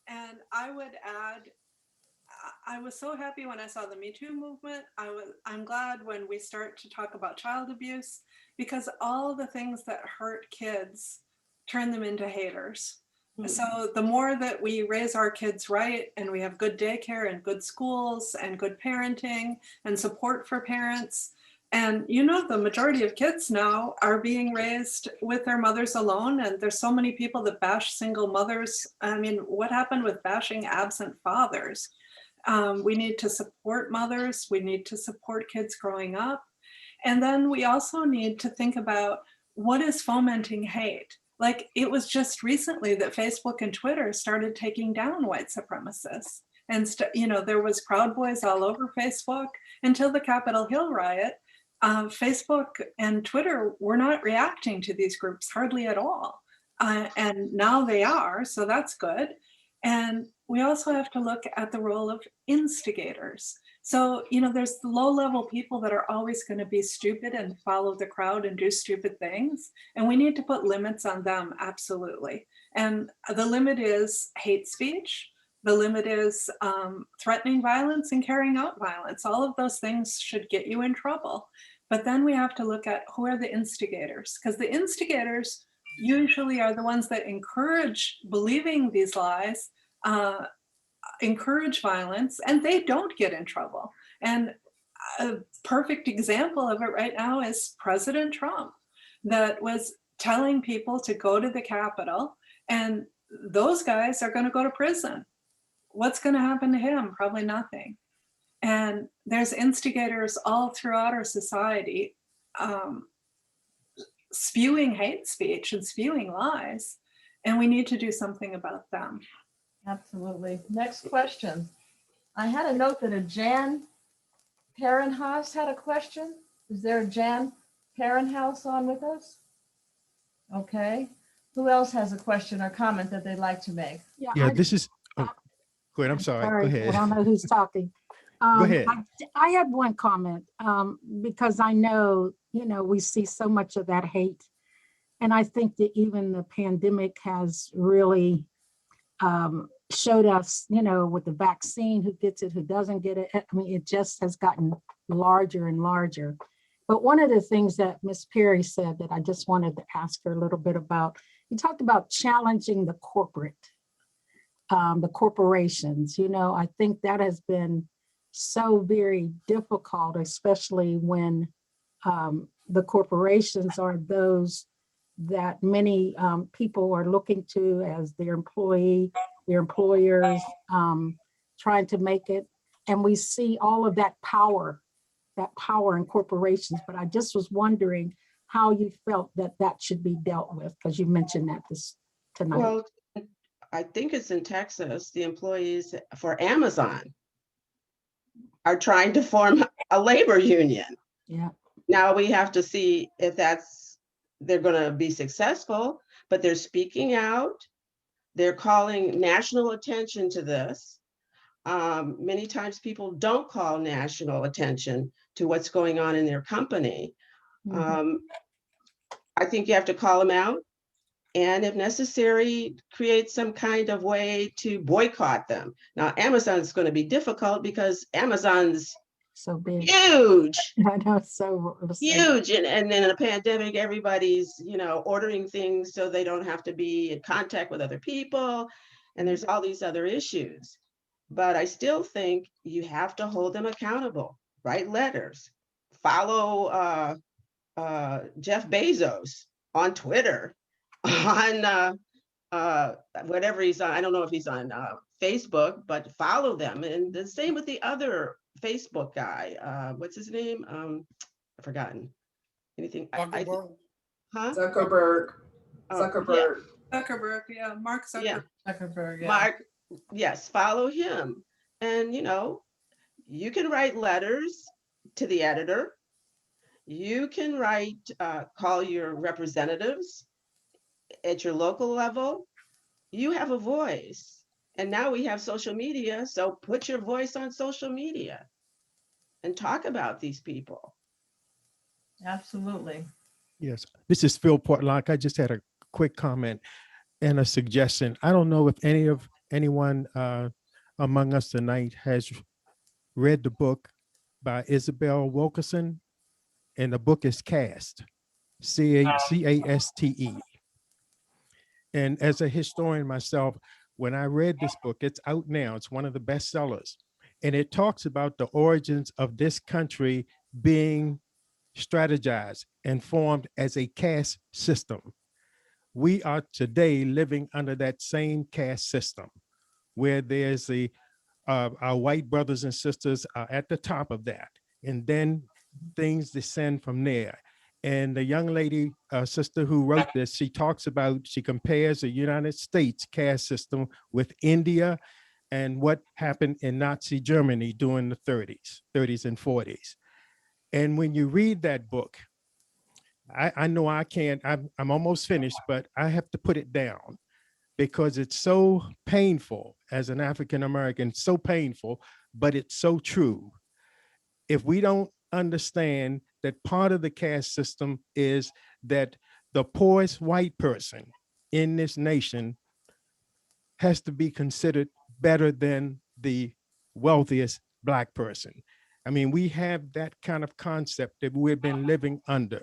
And I would add, I was so happy when I saw the Me Too movement. I'm glad when we start to talk about child abuse, because all the things that hurt kids turn them into haters. Hmm. So the more that we raise our kids right, and we have good daycare and good schools and good parenting and support for parents, and the majority of kids now are being raised with their mothers alone, and there's so many people that bash single mothers. I mean, what happened with bashing absent fathers? We need to support mothers. We need to support kids growing up. And then we also need to think about what is fomenting hate. Like, it was just recently that Facebook and Twitter started taking down white supremacists. And, there was Proud Boys all over Facebook until the Capitol Hill riot. Facebook and Twitter were not reacting to these groups hardly at all. And now they are, so that's good. And we also have to look at the role of instigators. So, there's the low-level people that are always going to be stupid and follow the crowd and do stupid things. And we need to put limits on them, absolutely. And the limit is hate speech. The limit is threatening violence and carrying out violence. All of those things should get you in trouble. But then we have to look at who are the instigators, because the instigators usually are the ones that encourage believing these lies, encourage violence, and they don't get in trouble. And a perfect example of it right now is President Trump, that was telling people to go to the Capitol, and those guys are going to go to prison. What's going to happen to him? Probably nothing. And there's instigators all throughout our society spewing hate speech and spewing lies, and we need to do something about them. Absolutely. Next question. I had a note that a Jan Perrenhaus had a question. Is there a Jan Perrenhaus on with us? Okay. Who else has a question or comment that they'd like to make? Yeah, this is, oh, go ahead. I'm sorry. Go I ahead. don't know who's talking. Go ahead. I had one comment because I know, we see so much of that hate. And I think that even the pandemic has really showed us, with the vaccine, who gets it, who doesn't get it. I mean, it just has gotten larger and larger. But one of the things that Ms. Perry said that I just wanted to ask her a little bit about, you talked about challenging the corporations. I think that has been so very difficult, especially when the corporations are those that many people are looking to as their employers, trying to make it. And we see all of that power in corporations. But I just was wondering how you felt that should be dealt with, because you mentioned that tonight. Well, I think it's in Texas, the employees for Amazon are trying to form a labor union. Yeah. Now we have to see if they're going to be successful, but they're speaking out. They're calling national attention to this. Many times people don't call national attention to what's going on in their company. Mhm. I think you have to call them out, and if necessary, create some kind of way to boycott them. Now, Amazon's going to be difficult because Amazon's So big. huge. I know, it's so Huge. And then in a pandemic, everybody's, ordering things so they don't have to be in contact with other people. And there's all these other issues. But I still think you have to hold them accountable, write letters, follow Jeff Bezos on Twitter, on whatever he's on. I don't know if he's on Facebook, but follow them. And the same with the other Facebook guy. What's his name? I've forgotten. Anything? Zuckerberg. Huh? Zuckerberg. Oh, Zuckerberg. Zuckerberg, yeah, Mark Zuckerberg. Yeah. Zuckerberg, yeah. Mark, yes, follow him. And you can write letters to the editor. You can call your representatives at your local level. You have a voice. And now we have social media, so put your voice on social media and talk about these people. Absolutely. Yes, this is Phil Portlock. I just had a quick comment and a suggestion. I don't know if anyone among us tonight has read the book by Isabel Wilkerson, and the book is Caste, C-A-S-T-E. And as a historian myself, when I read this book, it's out now, it's one of the best sellers. And it talks about the origins of this country being strategized and formed as a caste system. We are today living under that same caste system where there's our white brothers and sisters are at the top of that. And then things descend from there. And the young lady, sister who wrote this, she talks about, she compares the United States caste system with India and what happened in Nazi Germany during the 30s and 40s. And when you read that book, I know I can't, I'm almost finished, but I have to put it down because it's so painful as an African-American, so painful, but it's so true. If we don't understand that part of the caste system is that the poorest white person in this nation has to be considered better than the wealthiest Black person. I mean, we have that kind of concept that we've been living under.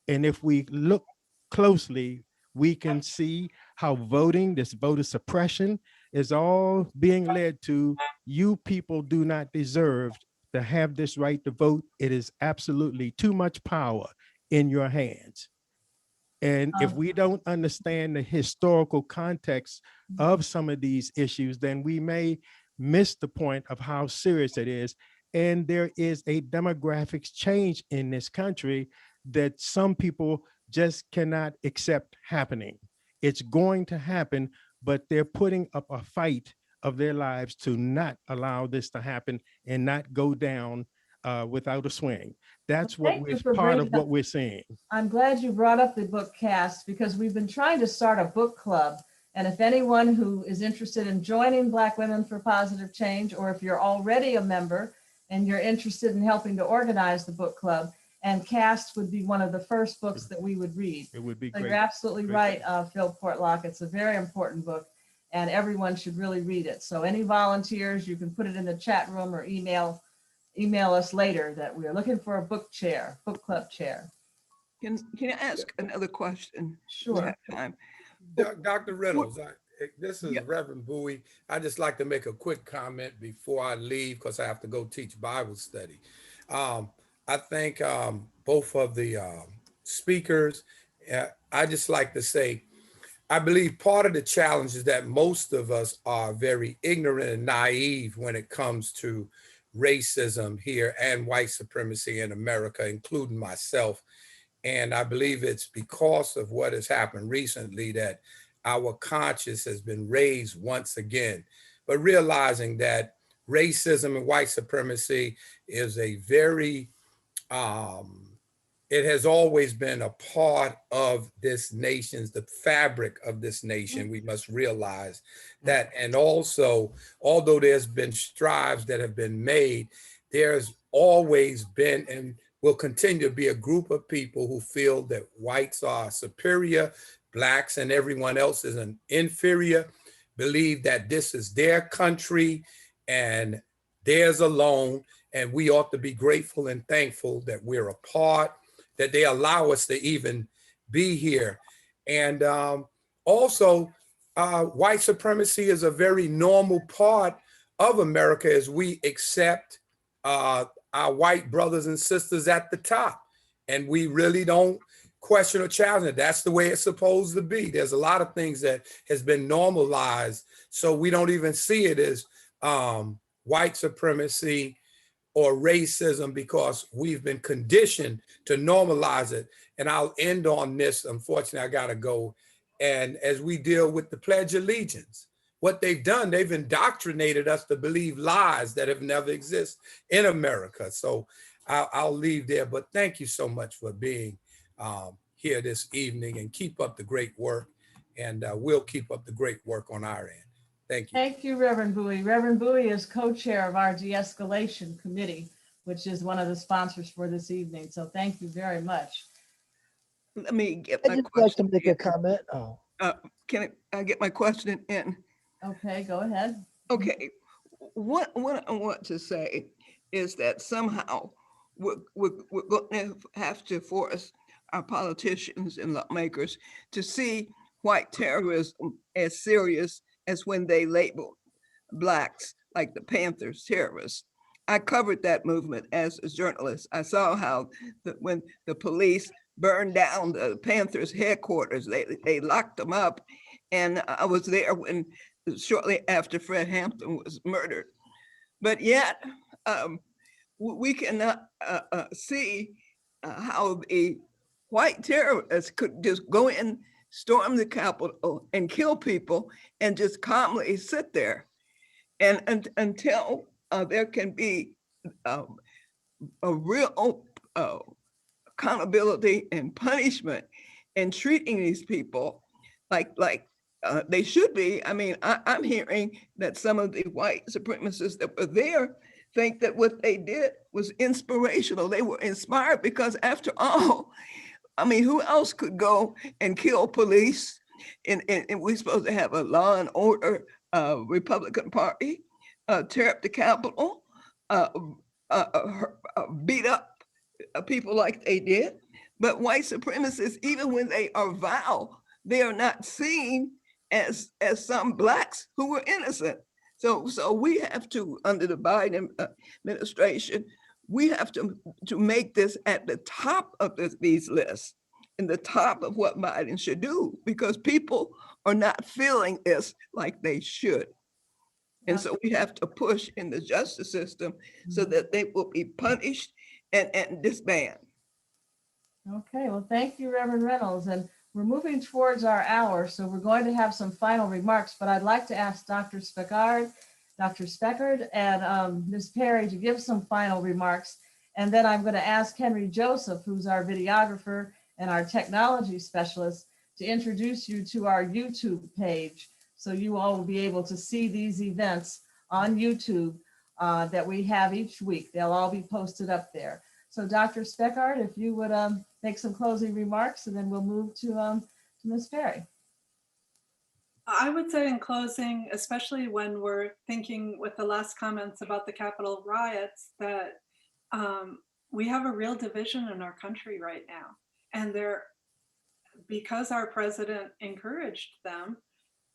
And if we look closely, we can see how voting, this voter suppression, is all being led to you people do not deserve to have this right to vote. It is absolutely too much power in your hands. And if we don't understand the historical context of some of these issues, then we may miss the point of how serious it is. And there is a demographics change in this country that some people just cannot accept happening. It's going to happen, but they're putting up a fight of their lives to not allow this to happen and not go down without a swing. That's what we're part of what we're seeing. I'm glad you brought up the book Cast because we've been trying to start a book club. And if anyone who is interested in joining Black Women for Positive Change, or if you're already a member and you're interested in helping to organize the book club, and Cast would be one of the first books that we would read. It would be so great. You're absolutely right, Phil Portlock. It's a very important book and everyone should really read it. So any volunteers, you can put it in the chat room or email us later that we're looking for a book club chair. Can I ask another question? Sure. We have time. Dr. Reynolds, this is Reverend Bowie. I just like to make a quick comment before I leave because I have to go teach Bible study. I thank both of the speakers. I just like to say, I believe part of the challenge is that most of us are very ignorant and naive when it comes to racism here and white supremacy in America, including myself. And I believe it's because of what has happened recently that our conscience has been raised once again. But realizing that racism and white supremacy is a very, it has always been a part of this nation's, the fabric of this nation. We must realize that. And also, although there's been strides that have been made, there's always been and will continue to be a group of people who feel that whites are superior, Blacks and everyone else is an inferior, believe that this is their country and theirs alone. And we ought to be grateful and thankful that we're a part, that they allow us to even be here. And also, white supremacy is a very normal part of America as we accept our white brothers and sisters at the top. And we really don't question or challenge it. That's the way it's supposed to be. There's a lot of things that has been normalized, so we don't even see it as white supremacy or racism because we've been conditioned to normalize it. And I'll end on this. Unfortunately, I gotta go. And as we deal with the Pledge of Allegiance, what they've done, they've indoctrinated us to believe lies that have never existed in America. So I'll leave there, but thank you so much for being here this evening, and keep up the great work. And we'll keep up the great work on our end. Thank you. Thank you, Reverend Bowie. Reverend Bowie is co-chair of our De-Escalation Committee, which is one of the sponsors for this evening. So thank you very much. Let me get I my just like to question make a in. comment. Oh, Can I get my question in? Okay, go ahead. Okay, what I want to say is that somehow we're going to have to force our politicians and lawmakers to see white terrorism as serious as when they labeled Blacks like the Panthers terrorists. I covered that movement as a journalist. I saw how when the police burned down the Panthers headquarters, they locked them up. And I was there when shortly after Fred Hampton was murdered. But yet, we cannot see how the white terrorists could just go in, storm the Capitol and kill people and just calmly sit there. And until there can be a real accountability and punishment in treating these people like they should be. I mean, I'm hearing that some of the white supremacists that were there think that what they did was inspirational. They were inspired because, after all, I mean, who else could go and kill police? And we're supposed to have a law and order Republican Party, tear up the Capitol, beat up people like they did. But white supremacists, even when they are vile, they are not seen as some Blacks who were innocent. So we have to, under the Biden administration, we have to make this at the top of these lists, in the top of what Biden should do, because people are not feeling this like they should. And so we have to push in the justice system so that they will be punished and disbanded. Okay, well, thank you, Reverend Reynolds. And we're moving towards our hour, so we're going to have some final remarks, but I'd like to ask Dr. Speckard, and Ms. Perry to give some final remarks. And then I'm going to ask Henry Joseph, who's our videographer and our technology specialist, to introduce you to our YouTube page, so you all will be able to see these events on YouTube that we have each week. They'll all be posted up there. So Dr. Speckard, if you would make some closing remarks, and then we'll move to Ms. Perry. I would say in closing, especially when we're thinking with the last comments about the Capitol riots, that we have a real division in our country right now. And because our president encouraged them,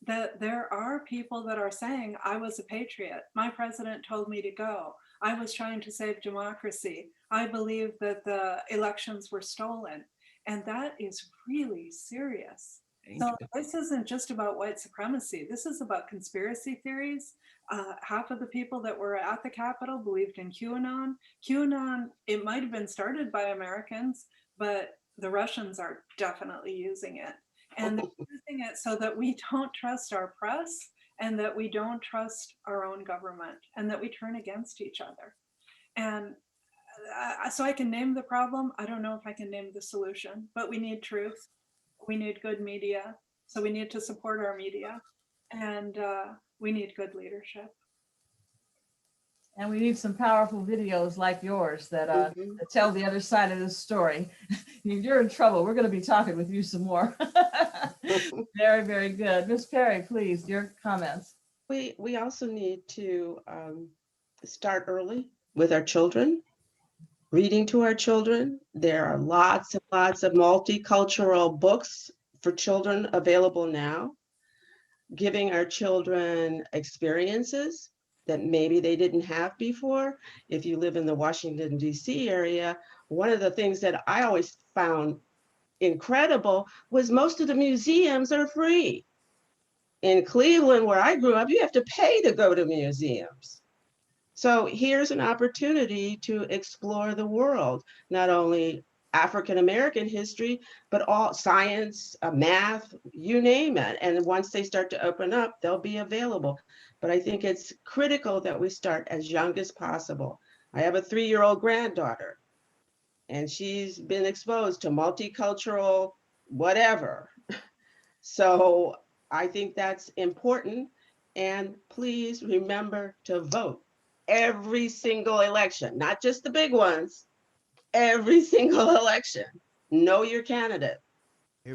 that there are people that are saying, I was a patriot. My president told me to go. I was trying to save democracy. I believe that the elections were stolen. And that is really serious. So this isn't just about white supremacy. This is about conspiracy theories. Half of the people that were at the Capitol believed in QAnon. QAnon, it might have been started by Americans, but the Russians are definitely using it. And they're using it so that we don't trust our press, and that we don't trust our own government, and that we turn against each other. And so I can name the problem. I don't know if I can name the solution, but we need truth. We need good media. So we need to support our media, and we need good leadership. And we need some powerful videos like yours that, that tell the other side of this story. If you're in trouble, we're going to be talking with you some more. Very, very good. Ms. Perry, please, your comments. We also need to start early with our children, reading to our children. There are lots and lots of multicultural books for children available now, giving our children experiences that maybe they didn't have before. If you live in the Washington, D.C. area, one of the things that I always found incredible was most of the museums are free. In Cleveland, where I grew up, you have to pay to go to museums. So here's an opportunity to explore the world, not only African-American history, but all science, math, you name it. And once they start to open up, they'll be available. But I think it's critical that we start as young as possible. I have a 3-year-old granddaughter, and she's been exposed to multicultural whatever. So I think that's important. And please remember to vote every single election, not just the big ones, every single election. Know your candidate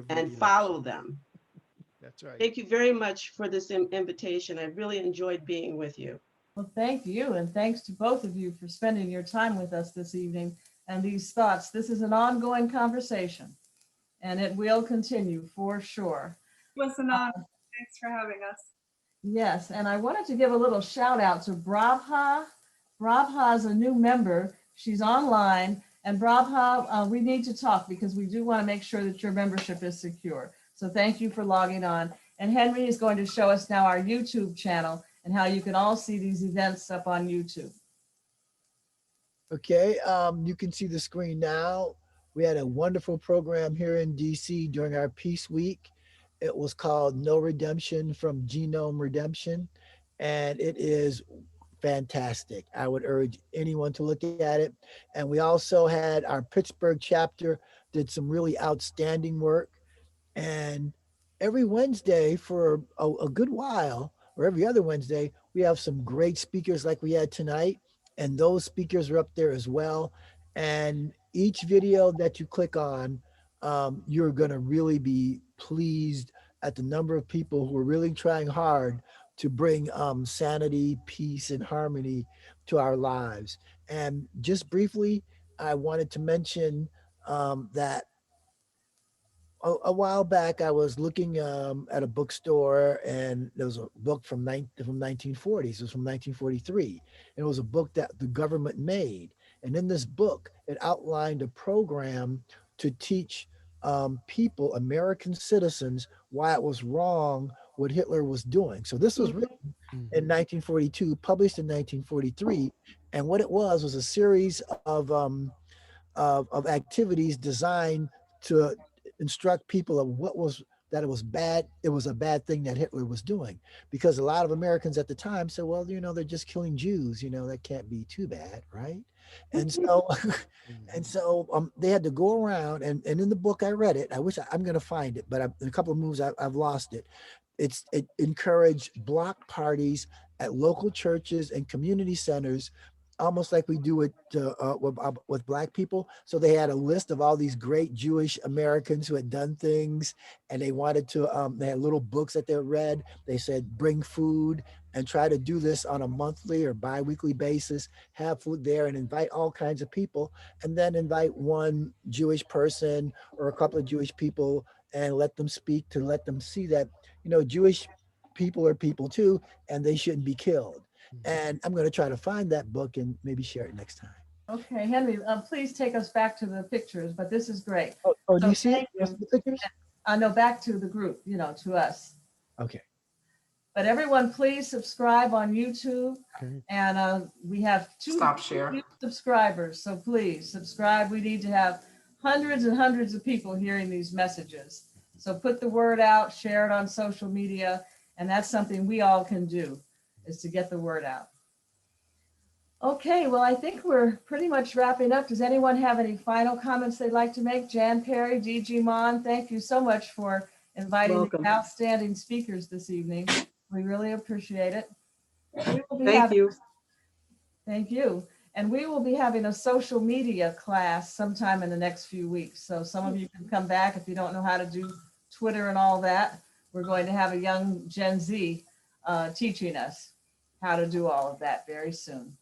and follow them. That's right. Thank you very much for this invitation. I really enjoyed being with you. Well, thank you. And thanks to both of you for spending your time with us this evening and these thoughts. This is an ongoing conversation, and it will continue for sure. was an honor. Thanks for having us. Yes, and I wanted to give a little shout out to Brabha. Brabha is a new member. She's online. And Brabha, we need to talk because we do want to make sure that your membership is secure. So thank you for logging on. And Henry is going to show us now our YouTube channel and how you can all see these events up on YouTube. Okay, you can see the screen now. We had a wonderful program here in DC during our Peace Week. It was called No Redemption from Genome Redemption, and it is fantastic. I would urge anyone to look at it. And we also had our Pittsburgh chapter did some really outstanding work. And every Wednesday for a good while, or every other Wednesday, we have some great speakers like we had tonight. And those speakers are up there as well. And each video that you click on, you're going to really be pleased at the number of people who are really trying hard to bring sanity, peace, and harmony to our lives. And just briefly, I wanted to mention that a while back, I was looking at a bookstore, and there was a book from 1940s. It was from 1943. And it was a book that the government made. And in this book, it outlined a program to teach people, American citizens, why it was wrong what Hitler was doing. So this was written in 1942, published in 1943. And what it was a series of activities designed to instruct people of what was that it was bad. It was a bad thing that Hitler was doing, because a lot of Americans at the time said, well, they're just killing Jews, that can't be too bad, right? And so they had to go around, and in the book I read it. I wish I'm going to find it, but in a couple of moves I've lost it. It encouraged block parties at local churches and community centers, almost like we do it with Black people. So they had a list of all these great Jewish Americans who had done things, and they wanted to, they had little books that they read. They said, bring food and try to do this on a monthly or bi-weekly basis, have food there and invite all kinds of people, and then invite one Jewish person or a couple of Jewish people and let them speak, to let them see that, Jewish people are people too, and they shouldn't be killed. And I'm going to try to find that book and maybe share it next time. Okay, Henry, please take us back to the pictures, but this is great. Oh, do you see it? The pictures? No, back to the group, to us. Okay. But everyone, please subscribe on YouTube. Okay. And we have two subscribers, so please subscribe. We need to have hundreds and hundreds of people hearing these messages. So put the word out, share it on social media, and that's something we all can do, is to get the word out. Okay, well, I think we're pretty much wrapping up. Does anyone have any final comments they'd like to make? Jan Perry, DG Mon, thank you so much for inviting the outstanding speakers this evening. We really appreciate it. Thank you. Thank you. And we will be having a social media class sometime in the next few weeks. So some of you can come back if you don't know how to do Twitter and all that. We're going to have a young Gen Z teaching us how to do all of that very soon.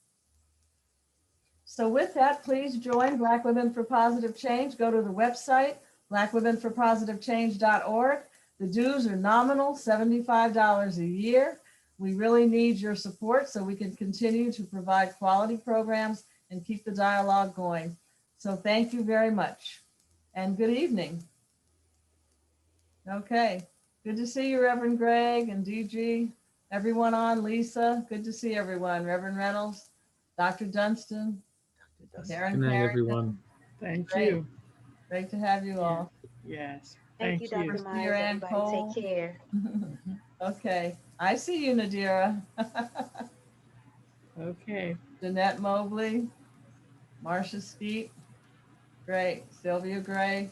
So with that, please join Black Women for Positive Change. Go to the website, blackwomenforpositivechange.org. The dues are nominal, $75 a year. We really need your support so we can continue to provide quality programs and keep the dialogue going. So thank you very much and good evening. Okay, good to see you, Reverend Greg and DG, everyone on, Lisa, good to see everyone, Reverend Reynolds, Dr. Dunstan, Good night, everyone. Thank you. Great to have you all. Yes. Thank you, Dr. Myers. Everybody take care. Okay, I see you, Nadira. Okay. Jeanette Mobley, Marcia Skeet, great, Sylvia Gray.